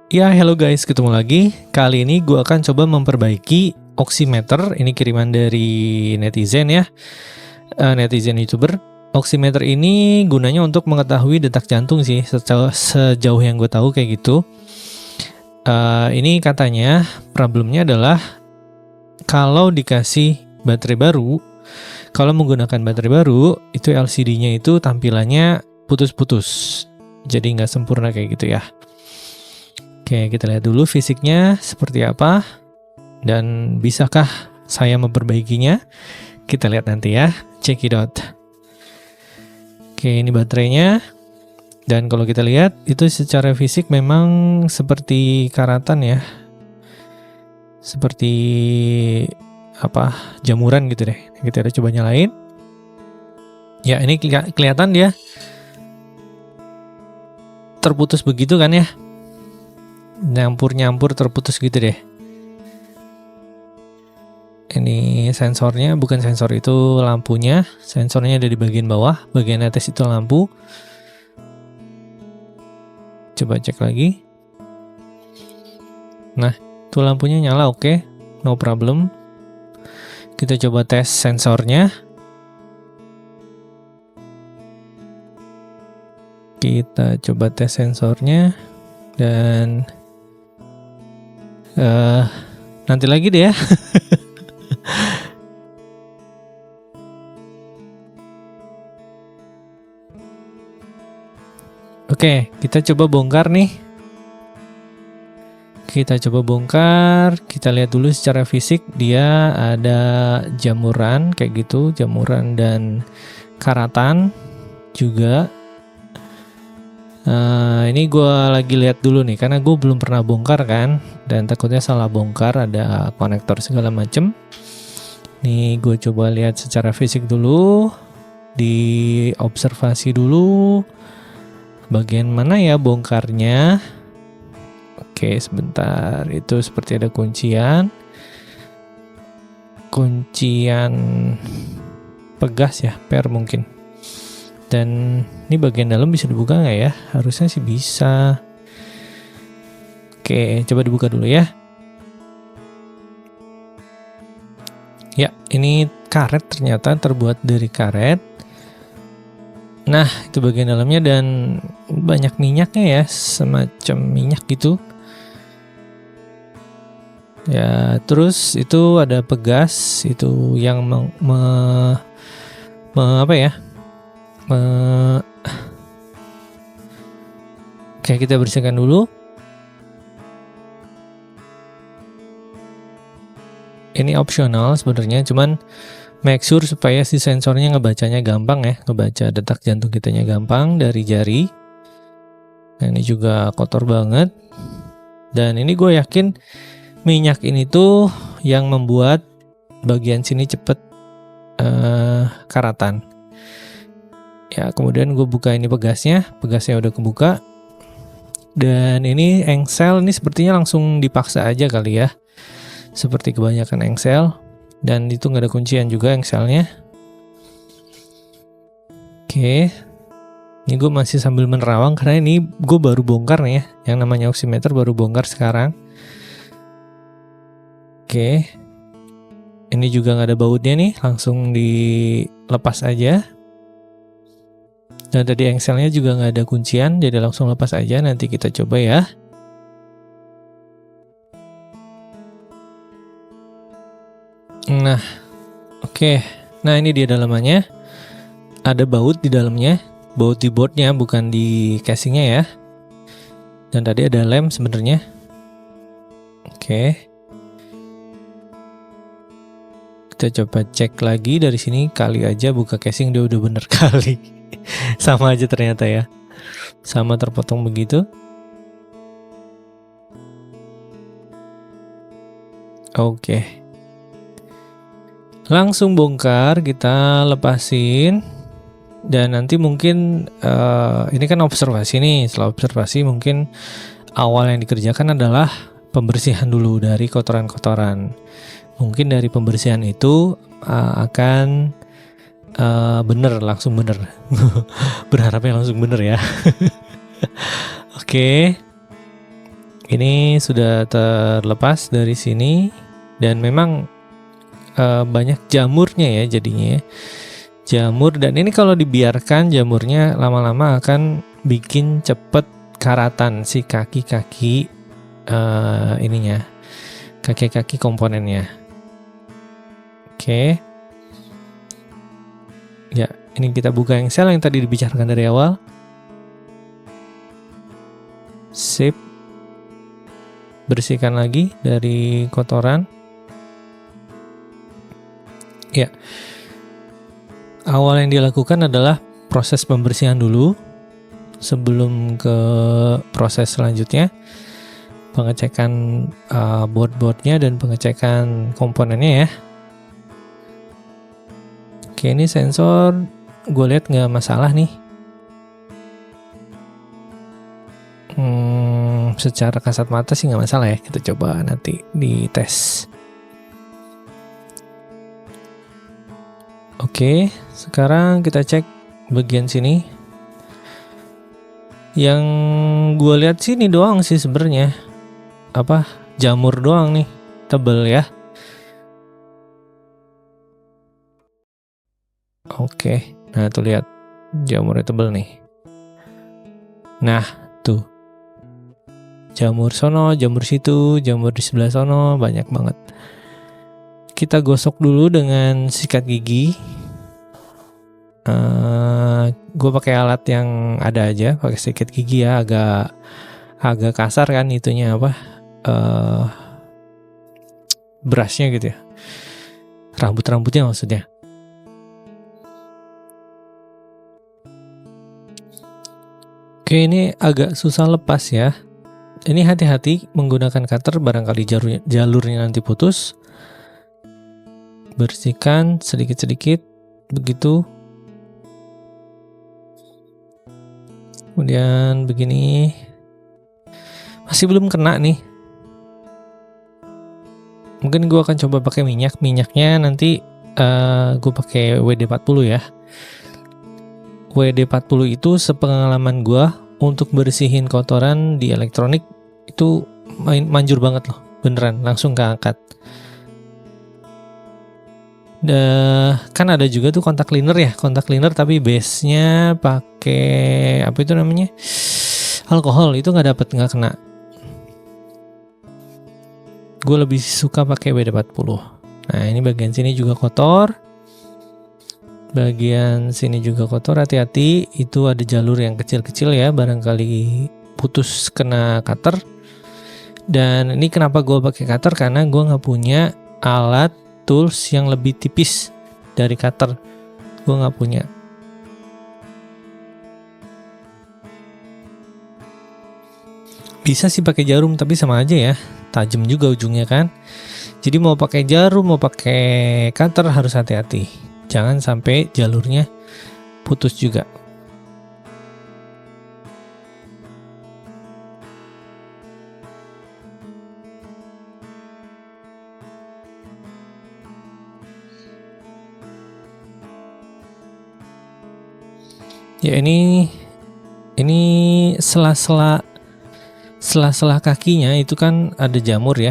Ya, hello guys, ketemu lagi. Kali ini gue akan coba memperbaiki oximeter. Ini kiriman dari netizen ya, netizen YouTuber. Oximeter ini gunanya untuk mengetahui detak jantung sih, sejauh yang gue tahu kayak gitu. Ini katanya problemnya adalah kalau dikasih baterai baru, kalau menggunakan baterai baru, itu LCD-nya itu tampilannya putus-putus. Jadi nggak sempurna kayak gitu ya. Oke, kita lihat dulu fisiknya seperti apa dan bisakah saya memperbaikinya. Kita lihat nanti ya, check it out. Oke, ini baterainya. Dan kalau kita lihat itu secara fisik memang seperti karatan ya. Seperti jamuran gitu deh. Kita coba nyalain. Ya, ini kelihatan dia terputus begitu kan ya. Nyampur terputus gitu deh. Ini sensornya, bukan sensor, itu lampunya. Sensornya ada di bagian bawah, bagian atas itu lampu. Coba cek lagi. Nah, itu lampunya nyala, oke. No problem. Kita coba tes sensornya. Dan nanti lagi deh ya. Oke, kita coba bongkar nih. Kita lihat dulu secara fisik dia ada jamuran kayak gitu, jamuran dan karatan juga. Ini gue lagi lihat dulu nih, karena gue belum pernah bongkar kan, dan takutnya salah bongkar, ada konektor segala macem. Nih gue coba lihat secara fisik dulu, diobservasi dulu, bagian mana ya bongkarnya. Oke, sebentar, itu seperti ada kuncian pegas ya, per mungkin. Dan ini bagian dalam bisa dibuka nggak ya? Harusnya sih bisa. Oke, coba dibuka dulu ya. Ya, ini karet, ternyata terbuat dari karet. Nah, itu bagian dalamnya dan banyak minyaknya ya, semacam minyak gitu. Ya, terus itu ada pegas, itu yang Oke, kita bersihkan dulu. Ini opsional sebenarnya, cuman make sure supaya si sensornya ngebacanya gampang ya, ngebaca detak jantung kitanya gampang dari jari. Nah, ini juga kotor banget. Dan ini gue yakin minyak ini tuh yang membuat bagian sini cepet karatan. Ya, kemudian gue buka ini pegasnya udah kebuka. Dan ini engsel, ini sepertinya langsung dipaksa aja kali ya, seperti kebanyakan engsel. Dan itu nggak ada kuncian juga engselnya. Oke, ini gue masih sambil menerawang karena ini gue baru bongkar nih ya, yang namanya oximeter baru bongkar sekarang. Oke, ini juga nggak ada bautnya nih, langsung dilepas aja. Dan tadi engselnya juga nggak ada kuncian, jadi langsung lepas aja. Nanti kita coba ya. Nah, oke. Nah, ini dia dalamannya. Ada baut di dalamnya, baut di boardnya, bukan di casingnya ya. Dan tadi ada lem sebenarnya. Oke. Kita coba cek lagi dari sini, kali aja buka casing dia udah bener kali. Sama aja ternyata ya, sama terpotong begitu. Oke, langsung bongkar, kita lepasin. Dan nanti mungkin ini kan observasi nih. Setelah observasi mungkin awal yang dikerjakan adalah pembersihan dulu dari kotoran-kotoran. Mungkin dari pembersihan itu akan langsung bener. Berharapnya langsung bener ya. Oke. Ini sudah terlepas dari sini dan memang banyak jamurnya ya jadinya ya. Jamur, dan ini kalau dibiarkan jamurnya lama-lama akan bikin cepet karatan si kaki-kaki ininya, kaki-kaki komponennya. Oke. Ya, ini kita buka yang sel yang tadi dibicarakan dari awal. Sip. Bersihkan lagi dari kotoran. Ya. Awal yang dilakukan adalah proses pembersihan dulu sebelum ke proses selanjutnya, pengecekan board-boardnya dan pengecekan komponennya ya. Oke, ini sensor gue lihat nggak masalah nih. Secara kasat mata sih nggak masalah ya. Kita coba nanti dites. Oke, sekarang kita cek bagian sini. Yang gue lihat sini doang sih sebenarnya. Jamur doang nih, tebel ya. Oke, nah tuh lihat jamurnya tebel nih. Nah, tuh. Jamur sono, jamur situ, jamur di sebelah sono, banyak banget. Kita gosok dulu dengan sikat gigi. Gue pakai alat yang ada aja, pakai sikat gigi ya, agak kasar kan itunya brushnya gitu ya, rambutnya maksudnya. Oke, ini agak susah lepas ya. Ini hati-hati menggunakan cutter, barangkali jalurnya nanti putus. Bersihkan sedikit-sedikit begitu. Kemudian begini. Masih belum kena nih. Mungkin gue akan coba pakai minyak. Minyaknya nanti gue pakai WD-40 ya. WD-40 itu sepengalaman gue untuk bersihin kotoran di elektronik itu manjur banget loh. Beneran, langsung keangkat. Kan ada juga tuh kontak cleaner ya, kontak cleaner tapi base-nya pakai apa itu namanya, alkohol, itu nggak kena. Gue lebih suka pakai WD-40. Nah, ini bagian sini juga kotor, bagian sini juga kotor. Hati-hati, itu ada jalur yang kecil-kecil ya, barangkali putus kena cutter. Dan ini kenapa gue pakai cutter, karena gue nggak punya alat tools yang lebih tipis dari cutter. Gue nggak punya. Bisa sih pakai jarum, tapi sama aja ya, tajam juga ujungnya kan. Jadi mau pakai jarum, mau pakai cutter harus hati-hati. Jangan sampai jalurnya putus juga. Ya, ini sela-sela kakinya itu kan ada jamur ya.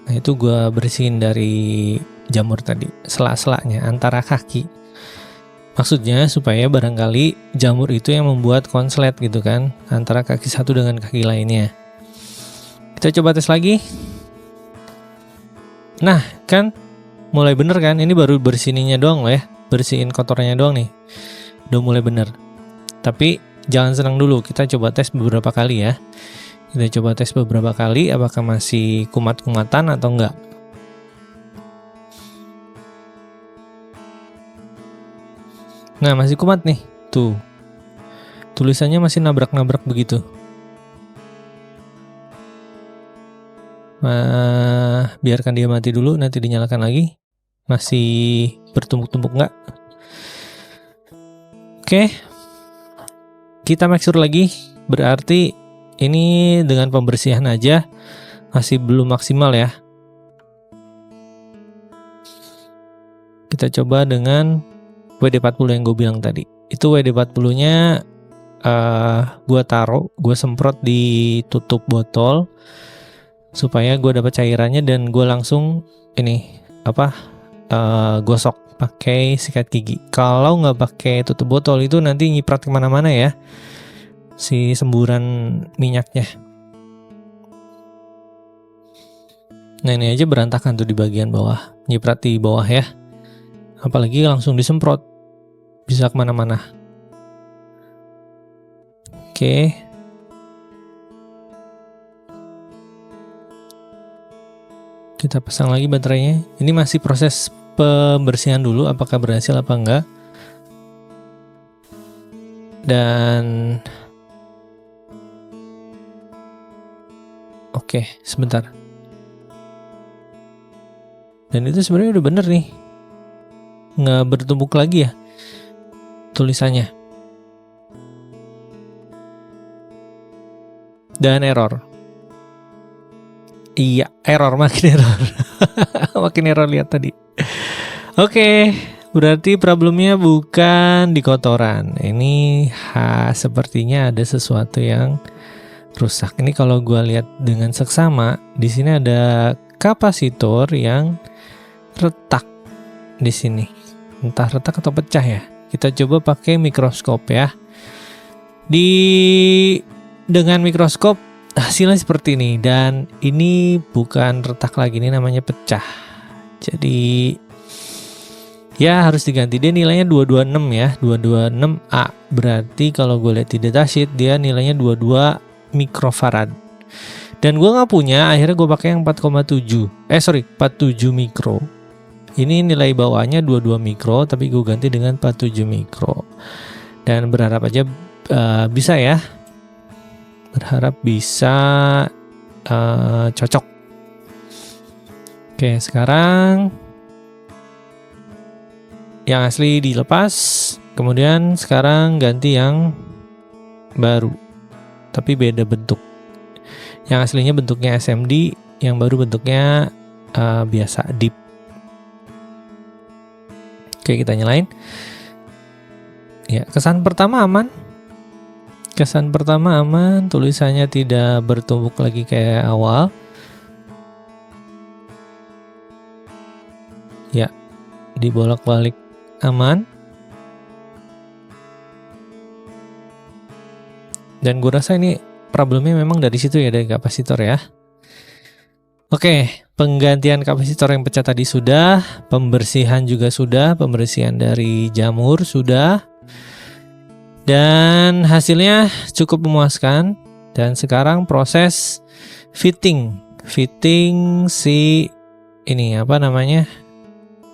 Nah, itu gue bersihin dari jamur tadi, sela-selanya antara kaki. Maksudnya supaya barangkali jamur itu yang membuat konslet gitu kan, antara kaki satu dengan kaki lainnya. Kita coba tes lagi. Nah, kan mulai bener kan? Ini baru bersininya doang loh ya, bersihin kotornya doang nih. Udah mulai bener. Tapi jangan senang dulu, kita coba tes beberapa kali ya. Kita coba tes beberapa kali apakah masih kumat-kumatan atau enggak. Nah, masih kumat nih. Tuh. Tulisannya masih nabrak-nabrak begitu. Nah, biarkan dia mati dulu, nanti dinyalakan lagi. Masih bertumpuk-tumpuk enggak? Oke. Kita make sure lagi, berarti ini dengan pembersihan aja masih belum maksimal ya. Kita coba dengan WD-40 yang gue bilang tadi. Itu WD-40-nya gue semprot di tutup botol supaya gue dapat cairannya, dan gue langsung gosok pakai sikat gigi. Kalau nggak pakai tutup botol itu nanti nyiprat kemana-mana ya si semburan minyaknya. Nah ini aja berantakan tuh di bagian bawah, nyiprat di bawah ya, apalagi langsung disemprot bisa kemana-mana. Oke. Kita pasang lagi baterainya. Ini masih proses pembersihan dulu, apakah berhasil apa enggak. Dan oke, sebentar. Dan itu sebenarnya udah bener nih, nggak bertumbuk lagi ya tulisannya. Dan error. Iya, error, makin error. Makin error, lihat tadi. Oke, berarti problemnya bukan di kotoran. Ini sepertinya ada sesuatu yang rusak. Ini kalau gue lihat dengan seksama, di sini ada kapasitor yang retak di sini. Entah retak atau pecah ya. Kita coba pakai mikroskop ya. Dengan mikroskop hasilnya seperti ini, dan ini bukan retak lagi, ini namanya pecah. Jadi ya harus diganti. Dia nilainya 226 ya, 226A. Berarti kalau gue lihat di datasheet dia nilainya 22 mikrofarad. Dan gue nggak punya, akhirnya gue pakai yang 47 mikro. Ini nilai bawahnya 22 mikro, tapi gue ganti dengan 47 mikro. Dan berharap aja bisa ya. Berharap bisa cocok. Oke, sekarang yang asli dilepas, kemudian sekarang ganti yang baru, tapi beda bentuk. Yang aslinya bentuknya SMD, yang baru bentuknya biasa, deep. Oke, kita nyalain. Ya, kesan pertama aman. Tulisannya tidak bertumbuk lagi kayak awal. Ya, dibolak-balik aman. Dan gue rasa ini problemnya memang dari situ ya, dari kapasitor ya. Oke, penggantian kapasitor yang pecah tadi sudah, pembersihan juga sudah, pembersihan dari jamur sudah. Dan hasilnya cukup memuaskan. Dan sekarang proses fitting si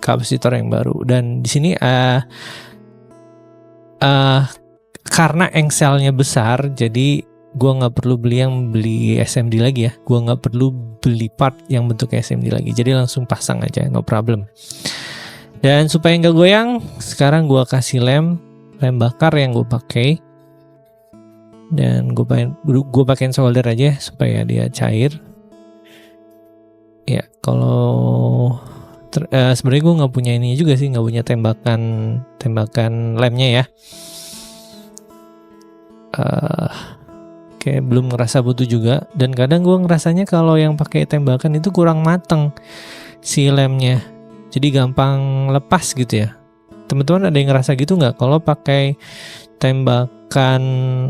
kapasitor yang baru. Dan di sini karena engselnya besar, jadi gue nggak perlu beli SMD lagi ya. Gue nggak perlu beli part yang bentuk SMD lagi. Jadi langsung pasang aja, no problem. Dan supaya nggak goyang, sekarang gue kasih lem bakar yang gue pakai. Dan gue pakein solder aja supaya dia cair. Ya, kalau sebenarnya gue nggak punya ini juga sih, nggak punya tembakan lemnya ya. Kayak belum ngerasa butuh juga. Dan kadang gue ngerasanya kalau yang pakai tembakan itu kurang mateng si lemnya, jadi gampang lepas gitu ya. Teman-teman ada yang ngerasa gitu nggak? Kalau pakai tembakan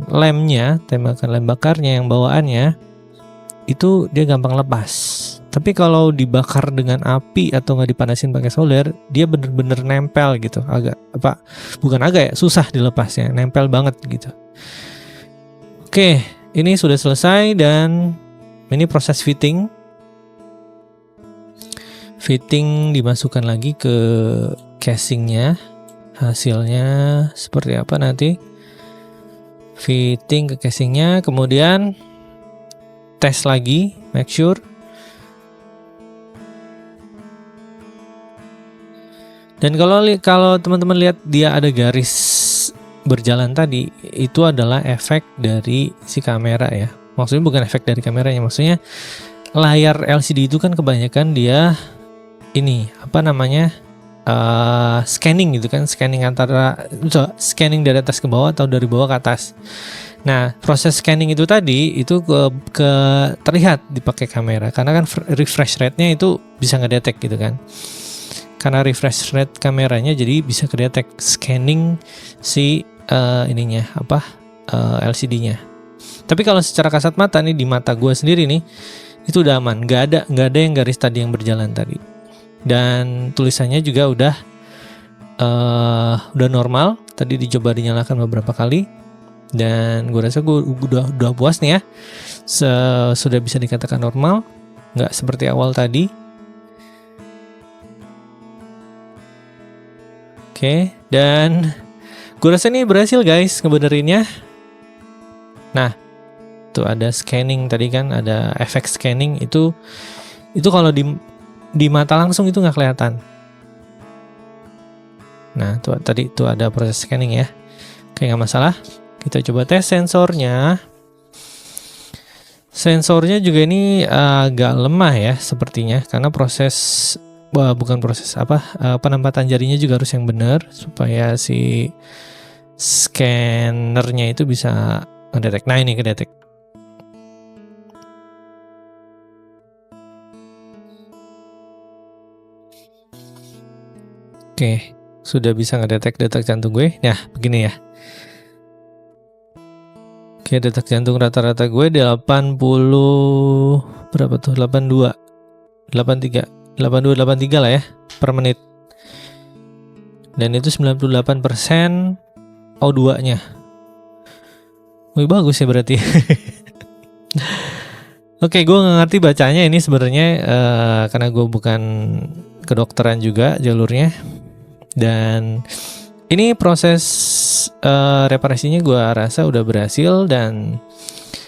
lem bakarnya yang bawaannya itu dia gampang lepas. Tapi kalau dibakar dengan api atau nggak dipanasin pakai solder, dia bener-bener nempel gitu. Susah dilepasnya, nempel banget gitu. Oke, ini sudah selesai dan ini proses fitting. Dimasukkan lagi ke casingnya. Hasilnya seperti apa nanti? Fitting ke casingnya, kemudian tes lagi, make sure. Dan kalau teman-teman lihat dia ada garis berjalan tadi, itu adalah efek dari si kamera ya. Maksudnya bukan efek dari kameranya, maksudnya layar LCD itu kan kebanyakan dia scanning gitu kan, scanning dari atas ke bawah atau dari bawah ke atas. Nah, proses scanning itu tadi itu ke terlihat dipakai kamera karena kan refresh rate-nya itu bisa ngedetek gitu kan. Karena refresh rate kameranya jadi bisa kedetek scanning si LCD-nya. Tapi kalau secara kasat mata nih di mata gue sendiri nih itu udah aman, nggak ada yang garis tadi yang berjalan tadi. Dan tulisannya juga udah normal. Tadi dicoba dinyalakan beberapa kali dan gue rasa gue udah puas nih ya. Sudah bisa dikatakan normal, nggak seperti awal tadi. Oke, dan gue rasa ini berhasil guys ngebenerinnya. Nah, tuh ada scanning tadi kan, ada efek scanning itu kalau di mata langsung itu nggak kelihatan. Nah, tuh tadi tuh ada proses scanning ya. Oke, nggak masalah. Kita coba tes sensornya. Sensornya juga ini agak lemah ya sepertinya karena penempatan jarinya juga harus yang benar supaya si scannernya itu bisa ngedetek. Nah, ini kedetek. Oke, sudah bisa ngedetek detak jantung gue. Nah, begini ya. Oke, detak jantung rata-rata gue 82 83 lah ya per menit. Dan itu 98% O2-nya. Wih, bagus ya berarti. Oke, gue nggak ngerti bacanya ini sebenarnya karena gue bukan kedokteran juga jalurnya. Dan ini proses reparasinya gue rasa udah berhasil dan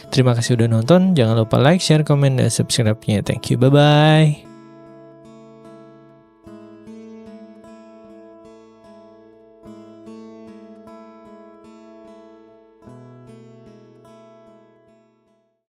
terima kasih udah nonton. Jangan lupa like, share, komen, dan subscribe-nya. Thank you, bye-bye.